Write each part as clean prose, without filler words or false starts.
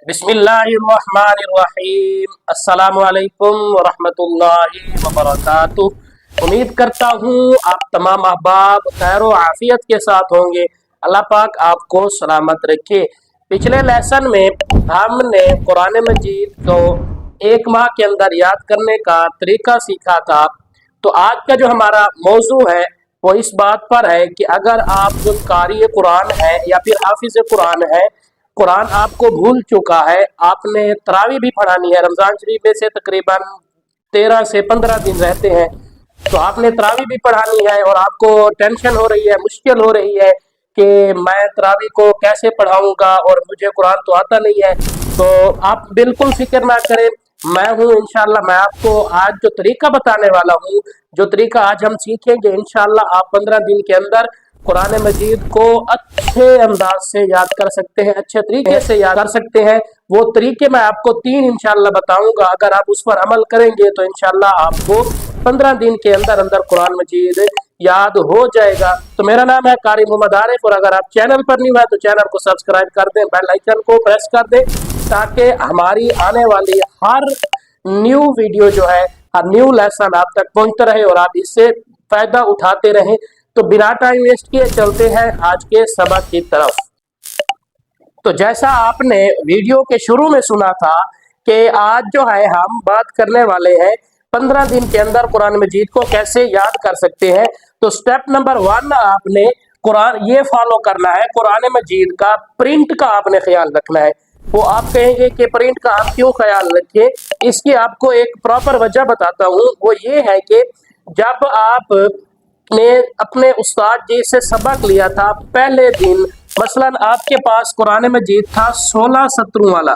बिस्मिल्लाहिर्रहमानिर्रहीम। अस्सलामु अलैकुम वरहमतुल्लाहि वबरकातुह। उम्मीद करता हूँ आप तमाम अहबाब खैर व आफियत के साथ होंगे। अल्लाह पाक आपको सलामत रखे। पिछले लेसन में हमने कुरान मजीद को एक माह के अंदर याद करने का तरीका सीखा था। तो आज का जो हमारा मौजू है वो इस बात पर है कि अगर आप कारी कुरान है या फिर हाफिज कुरान है, कुरान आपको भूल चुका है, आपने तरावी भी पढ़ानी है, रमज़ान शरीफ में से तकरीबन 13 से 15 दिन रहते हैं, तो आपने तरावी भी पढ़ानी है और आपको टेंशन हो रही है, मुश्किल हो रही है कि मैं तरावी को कैसे पढ़ाऊंगा और मुझे कुरान तो आता नहीं है। तो आप बिल्कुल फिक्र ना करें, मैं हूँ इंशाल्लाह। मैं आपको आज जो तरीका बताने वाला हूँ, जो तरीका आज हम सीखेंगे, इंशाल्लाह आप 15 दिन के अंदर कुरान मजीद को अच्छे अंदाज से याद कर सकते हैं, अच्छे तरीके से याद कर सकते हैं। वो तरीके मैं आपको 3 इंशाल्लाह बताऊंगा। अगर आप उस पर अमल करेंगे तो इंशाल्लाह आपको 15 दिन के अंदर अंदर कुरान मजीद याद हो जाएगा। तो मेरा नाम है कारी मोहम्मद आरिफ, और अगर आप चैनल पर नहीं हुआ तो चैनल को सब्सक्राइब कर दें, बेल आइकन को प्रेस कर दें, ताकि हमारी आने वाली हर न्यू वीडियो जो है, हर न्यू लेसन आप तक पहुंचता रहे और आप इससे फायदा उठाते रहें। तो बिना टाइम वेस्ट किए चलते हैं आज के सबक की तरफ। तो जैसा आपने वीडियो के शुरू में सुना था कि आज जो है हम बात करने वाले हैं 15 दिन के अंदर कुरान मजीद को कैसे याद कर सकते हैं। तो स्टेप नंबर 1 आपने कुरान ये फॉलो करना है, कुरान मजीद का प्रिंट का आपने ख्याल रखना है। वो आप कहेंगे कि प्रिंट का आप क्यों ख्याल रखें, इसकी आपको एक प्रॉपर वजह बताता हूँ। वो ये है कि जब आप ने अपने उस्ताद जी से सबक लिया था पहले दिन, मसलन आपके पास कुरान मजीद था 16 सत्रों वाला,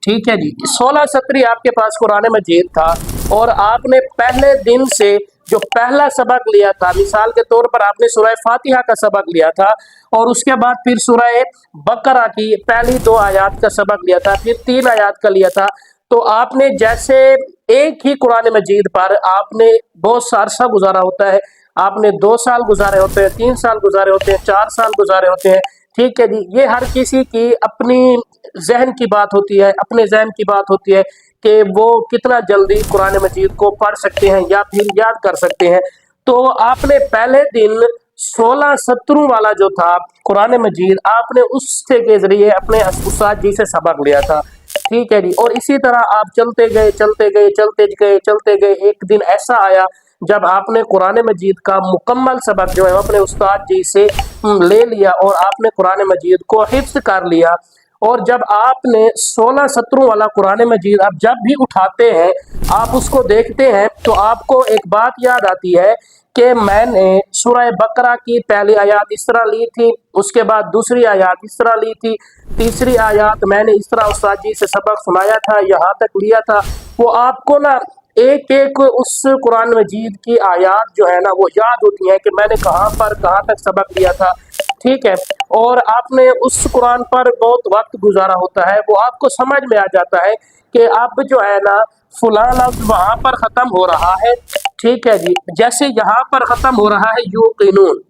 ठीक है जी, 16 सत्री आपके पास कुरान मजीद था, और आपने पहले दिन से जो पहला सबक लिया था, मिसाल के तौर पर आपने सूरह फातिहा का सबक लिया था, और उसके बाद फिर सूरह बकरा की पहली 2 आयत का सबक लिया था, फिर 3 आयत का लिया था। तो आपने जैसे एक ही कुरान मजीद पर आपने बहुत सा अरसा गुजारा होता है, आपने 2 साल गुजारे होते हैं, 3 साल गुजारे होते हैं, 4 साल गुजारे होते हैं, ठीक है जी। ये हर किसी की अपनी जहन की बात होती है, अपने जहन की बात होती है कि वो कितना जल्दी कुरान मजीद को पढ़ सकते हैं या फिर याद कर सकते हैं। तो आपने पहले दिन 16 सत्रों वाला जो था कुरान मजीद, आपने उससे के जरिए अपने उस्ताद जी से सबक लिया था, ठीक है जी। और इसी तरह आप चलते गए चलते गए चलते गए चलते गए। एक दिन ऐसा आया जब आपने कुरान मजीद का मुकम्मल सबक जो है अपने उस्ताद जी से ले लिया और आपने कुरान मजीद को हिफ्ज़ कर लिया। और जब आपने 16 सत्रों वाला कुरान मजीद आप जब भी उठाते हैं, आप उसको देखते हैं, तो आपको एक बात याद आती है कि मैंने सूरह बकरा की पहली आयत इस तरह ली थी, उसके बाद दूसरी आयत इस तरह ली थी, तीसरी आयत मैंने इस तरह उस्ताद जी से सबक सुनाया था, यहाँ तक लिया था। वो आपको ना एक एक उस कुरान मजीद की आयत जो है ना वो याद होती है कि मैंने कहाँ पर कहाँ तक सबक लिया था, ठीक है। और आपने उस कुरान पर बहुत वक्त गुजारा होता है, वो आपको समझ में आ जाता है कि अब जो है ना फलां लफ्ज़ वहाँ पर ख़त्म हो रहा है, ठीक है जी, जैसे यहाँ पर ख़त्म हो रहा है यूक़िनून,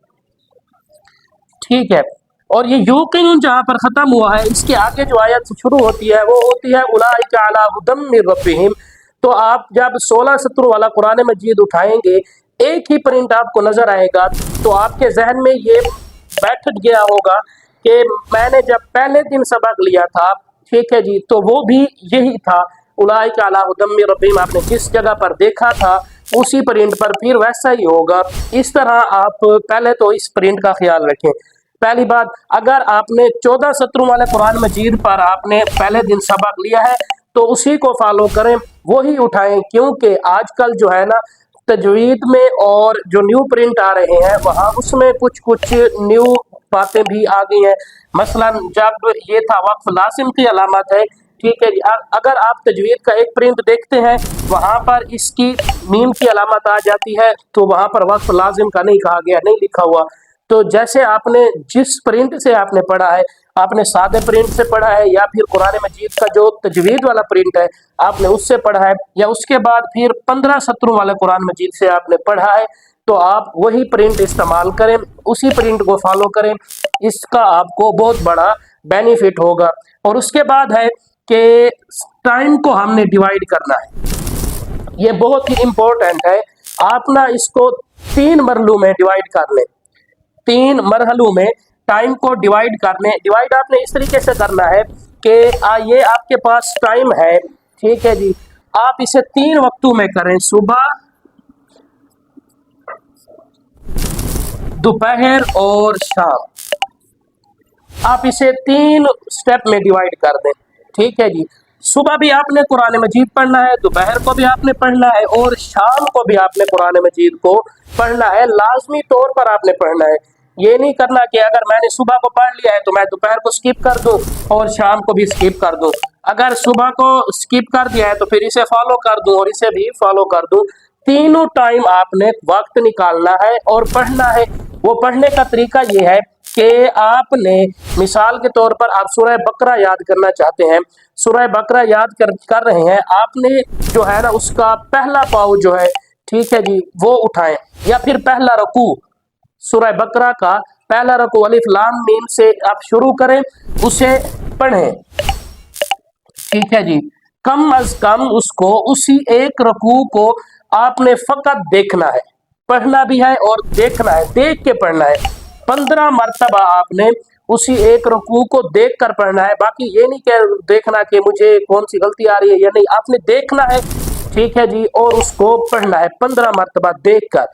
ठीक है। और ये यूक़िनून जहाँ पर ख़त्म हुआ है, इसके आगे जो आयत शुरू होती है वो होती है उलाइका अला हुदम मिर रब्बिहिम। तो आप जब 16 सत्रों वाला कुरान मजीद उठाएंगे, एक ही प्रिंट आपको नजर आएगा, तो आपके जहन में ये बैठ गया होगा कि मैंने जब पहले दिन सबक लिया था, ठीक है जी, तो वो भी यही था उलाइका अला हुदम मिर रब्बिहिम। आपने जिस जगह पर देखा था उसी प्रिंट पर फिर वैसा ही होगा। इस तरह आप पहले तो इस प्रिंट का ख्याल रखें। पहली बात, अगर आपने 14 सत्रों वाले कुरान मजीद पर आपने पहले दिन सबक लिया है तो उसी को फॉलो करें, वही उठाएं, क्योंकि आजकल जो है ना तजवीद में और जो न्यू प्रिंट आ रहे हैं वहाँ उसमें कुछ कुछ न्यू बातें भी आ गई हैं। मसलन जब ये था वक्फ लाजिम की अलामत है, ठीक है जी, अगर आप तजवीद का एक प्रिंट देखते हैं वहाँ पर इसकी मीम की अलामत आ जाती है, तो वहाँ पर वक्फ लाजिम का नहीं कहा गया, नहीं लिखा हुआ। तो जैसे आपने जिस प्रिंट से आपने पढ़ा है, आपने सादे प्रिंट से पढ़ा है या फिर कुरान मजीद का जो तजवीद वाला प्रिंट है आपने उससे पढ़ा है, या उसके बाद फिर 15 सत्रों वाले कुरान मजीद से आपने पढ़ा है, तो आप वही प्रिंट इस्तेमाल करें, उसी प्रिंट को फॉलो करें, इसका आपको बहुत बड़ा बेनिफिट होगा। اور اس کے بعد ہے کہ ٹائم کو ہم نے ڈیوائڈ کرنا ہے. یہ بہت ہی امپورٹنٹ ہے. آپ نا اس کو 3 مرحلوں میں ڈیوائڈ کر لیں. 3 مرحلوں میں ٹائم کو ڈیوائڈ کرنے. ڈیوائڈ آپ نے اس طریقے سے کرنا ہے کہ یہ آپ کے پاس ٹائم ہے, ٹھیک ہے جی, آپ اسے 3 وقتوں میں کریں, صبح, دوپہر اور شام. آپ اسے 3 سٹیپ میں ڈیوائڈ کر دیں, ٹھیک ہے جی. صبح بھی آپ نے قرآن مجید پڑھنا ہے, دوپہر کو بھی آپ نے پڑھنا ہے, اور شام کو بھی آپ نے قرآن مجید کو پڑھنا ہے. لازمی طور پر آپ نے پڑھنا ہے. یہ نہیں کرنا کہ اگر میں نے صبح کو پڑھ لیا ہے تو میں دوپہر کو سکپ کر دوں اور شام کو بھی سکپ کر دوں. اگر صبح کو سکپ کر دیا ہے تو پھر اسے فالو کر دوں اور اسے بھی فالو کر دوں. تینوں ٹائم آپ نے وقت نکالنا ہے اور پڑھنا ہے. وہ پڑھنے کا طریقہ یہ ہے کہ آپ نے مثال کے طور پر آپ سورہ بقرہ یاد کرنا چاہتے ہیں, سورہ بقرہ یاد کر رہے ہیں, آپ نے جو ہے نا اس کا پہلا پاؤ جو ہے, ٹھیک ہے جی, وہ اٹھائیں, یا پھر پہلا رکوع سورہ بقرہ کا پہلا رکوع الف لام میم سے آپ شروع کریں, اسے پڑھیں, ٹھیک ہے جی. کم از کم اس کو اسی ایک رکوع کو آپ نے فقط دیکھنا ہے, پڑھنا بھی ہے اور دیکھنا ہے, دیکھ کے پڑھنا ہے. 15 مرتبہ آپ نے اسی ایک رکوع کو دیکھ کر پڑھنا ہے. باقی یہ نہیں کہ دیکھنا کہ مجھے کون سی غلطی آ رہی ہے یا نہیں, آپ نے دیکھنا ہے, ٹھیک ہے جی, اور اس کو پڑھنا ہے 15 مرتبہ دیکھ کر,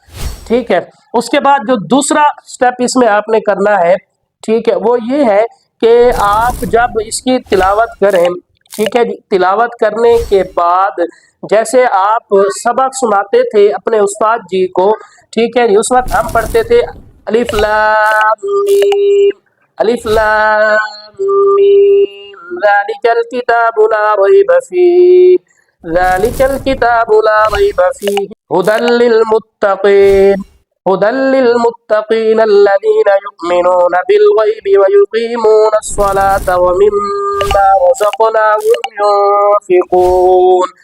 ٹھیک ہے. اس کے بعد جو دوسرا سٹیپ اس میں آپ نے کرنا ہے, ٹھیک ہے, وہ یہ ہے کہ آپ جب اس کی تلاوت کریں, ٹھیک ہے جی, تلاوت کرنے کے بعد جیسے آپ سبق سناتے تھے اپنے استاد جی کو, ٹھیک ہے جی, اس وقت ہم پڑھتے تھے الف لام میم, الف لام میم, ذالک الکتاب لا ریب فیہ, ذالک الکتاب لا ریب فیہ, ھدی للمتقین, ھدی للمتقین الذین یؤمنون بالغیب ویقیمون الصلاة ومما رزقناہم ينفقون.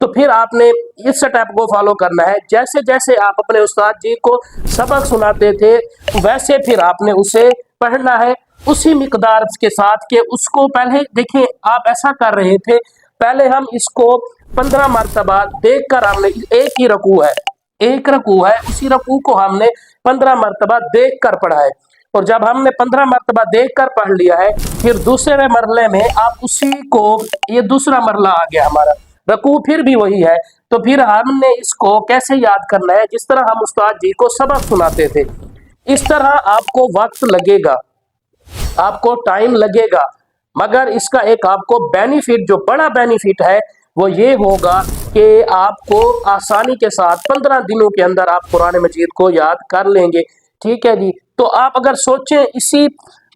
تو پھر آپ نے اس سٹیپ کو فالو کرنا ہے. جیسے جیسے آپ اپنے استاد جی کو سبق سناتے تھے ویسے پھر آپ نے اسے پڑھنا ہے اسی مقدار کے ساتھ کہ اس کو پہلے دیکھیں آپ ایسا کر رہے تھے, پہلے ہم اس کو 15 مرتبہ دیکھ کر ہم نے ایک ہی رکوع ہے, ایک رکوع ہے, اسی رکوع کو ہم نے 15 مرتبہ دیکھ کر پڑھا ہے. اور جب ہم نے 15 مرتبہ دیکھ کر پڑھ لیا ہے پھر دوسرے مرحلے میں آپ اسی کو, یہ دوسرا مرحلہ آ گیا ہمارا, رکوع پھر بھی وہی ہے, تو پھر ہم نے اس کو کیسے یاد کرنا ہے, جس طرح ہم استاد جی کو سبق سناتے تھے اس طرح آپ کو وقت لگے گا, آپ کو ٹائم لگے گا, مگر اس کا ایک آپ کو بینیفٹ, جو بڑا بینیفٹ ہے وہ یہ ہوگا کہ آپ کو آسانی کے ساتھ 15 دنوں کے اندر آپ قرآن مجید کو یاد کر لیں گے, ٹھیک ہے جی. تو آپ اگر سوچیں اسی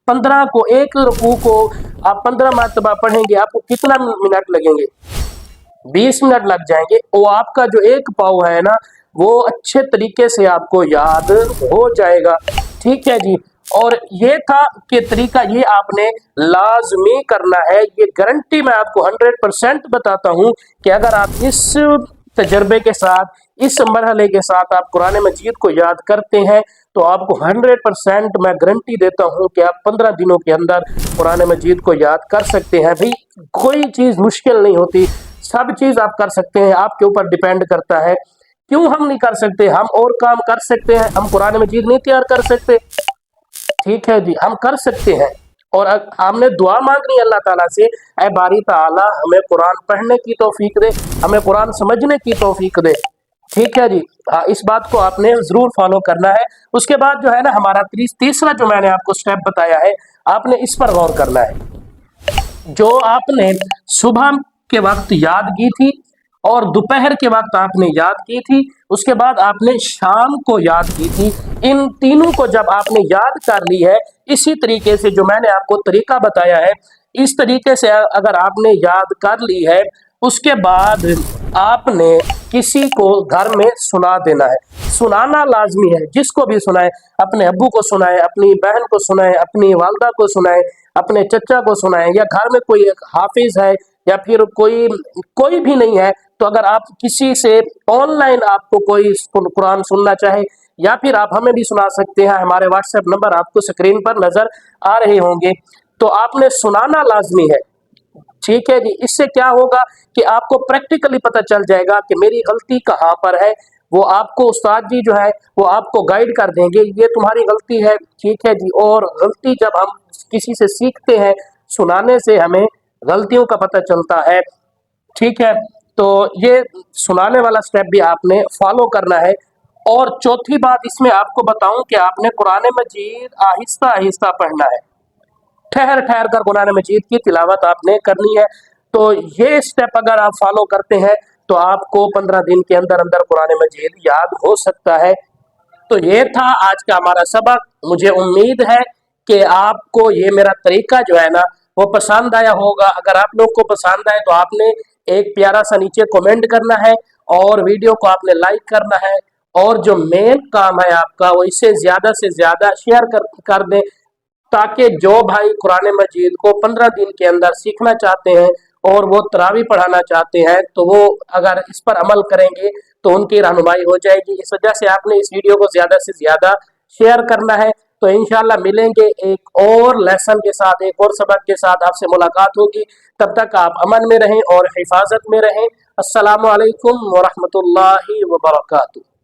15 کو, ایک رکوع کو آپ 15 مرتبہ پڑھیں گے, آپ کو کتنا منٹ لگیں گے, 20 منٹ لگ جائیں گے, اور آپ کا جو ایک پاؤ ہے نا وہ اچھے طریقے سے آپ کو یاد ہو جائے گا, ٹھیک ہے جی. اور یہ تھا کہ طریقہ یہ آپ نے لازمی کرنا ہے, یہ گارنٹی میں آپ کو 100% بتاتا ہوں کہ اگر آپ اس تجربے کے ساتھ, اس مرحلے کے ساتھ آپ قرآن مجید کو یاد کرتے ہیں تو آپ کو 100% میں گارنٹی دیتا ہوں کہ آپ 15 دنوں کے اندر قرآن مجید کو یاد کر سکتے ہیں. بھائی کوئی چیز مشکل نہیں ہوتی, سب چیز آپ کر سکتے ہیں, آپ کے اوپر ڈیپینڈ کرتا ہے. کیوں ہم نہیں کر سکتے, ہم اور کام کر سکتے ہیں, ہم قرآن مجید نہیں تیار کر سکتے, ٹھیک ہے جی, ہم کر سکتے ہیں. اور ہم نے دعا مانگنی اللہ تعالیٰ سے, اے باری تعالیٰ ہمیں قرآن پڑھنے کی توفیق دے, ہمیں قرآن سمجھنے کی توفیق دے, ٹھیک ہے جی. اس بات کو آپ نے ضرور فالو کرنا ہے. اس کے بعد جو ہے نا ہمارا تیسرا جو میں نے آپ کو سٹیپ بتایا ہے, آپ نے اس پر غور کرنا ہے. جو آپ نے صبح کے وقت یاد کی تھی اور دوپہر کے وقت آپ نے یاد کی تھی, اس کے بعد آپ نے شام کو یاد کی تھی, ان تینوں کو جب آپ نے یاد کر لی ہے اسی طریقے سے جو میں نے آپ کو طریقہ بتایا ہے, اس طریقے سے اگر آپ نے یاد کر لی ہے, اس کے بعد آپ نے کسی کو گھر میں سنا دینا ہے. سنانا لازمی ہے, جس کو بھی سنائے, اپنے ابو کو سنائے, اپنی بہن کو سنائے, اپنی والدہ کو سنائے, اپنے چچا کو سنائیں, یا گھر میں کوئی حافظ ہے یا پھر کوئی بھی نہیں ہے تو اگر آپ کسی سے آن لائن آپ کو کوئی قرآن سننا چاہے یا پھر آپ ہمیں بھی سنا سکتے ہیں. ہمارے واٹس ایپ نمبر آپ کو اسکرین پر نظر آ رہے ہوں گے. تو آپ نے سنانا لازمی ہے, ठीक है जी। इससे क्या होगा कि आपको प्रैक्टिकली पता चल जाएगा कि मेरी गलती कहाँ पर है। वो आपको उस्ताद जी जो है वो आपको गाइड कर देंगे, ये तुम्हारी गलती है, ठीक है जी। और गलती जब हम किसी से सीखते हैं, सुनाने से हमें गलतियों का पता चलता है, ठीक है। तो ये सुनाने वाला स्टेप भी आपने फॉलो करना है। और चौथी बात इसमें आपको बताऊं कि आपने कुरान मजीद आहिस्ता आहिस्ता पढ़ना है, ठहर ठहर कर कुरान मजीद की तिलावत आपने करनी है। तो ये स्टेप अगर आप फॉलो करते हैं तो आपको 15 दिन के अंदर अंदर कुरान मजीद याद हो सकता है। तो ये था आज का हमारा सबक। मुझे उम्मीद है कि आपको ये मेरा तरीका जो है ना वो पसंद आया होगा। अगर आप लोग को पसंद आए तो आपने एक प्यारा सा नीचे कमेंट करना है और वीडियो को आपने लाइक करना है। और जो मेन काम है आपका वो इसे ज़्यादा से ज़्यादा शेयर कर दें, ताकि जो भाई कुरान मजीद को 15 दिन के अंदर सीखना चाहते हैं और वो तरावी पढ़ाना चाहते हैं तो वो अगर इस पर अमल करेंगे तो उनकी रहनुमाई हो जाएगी। इस वजह से आपने इस वीडियो को ज़्यादा से ज़्यादा शेयर करना है। तो इंशाल्लाह मिलेंगे एक और लेसन के साथ, एक और सबक के साथ आपसे मुलाकात होगी। तब तक आप अमन में रहें और हिफाजत में रहें। अस्सलामु अलैकुम वरहमतुल्लाहि वबरकातुहू।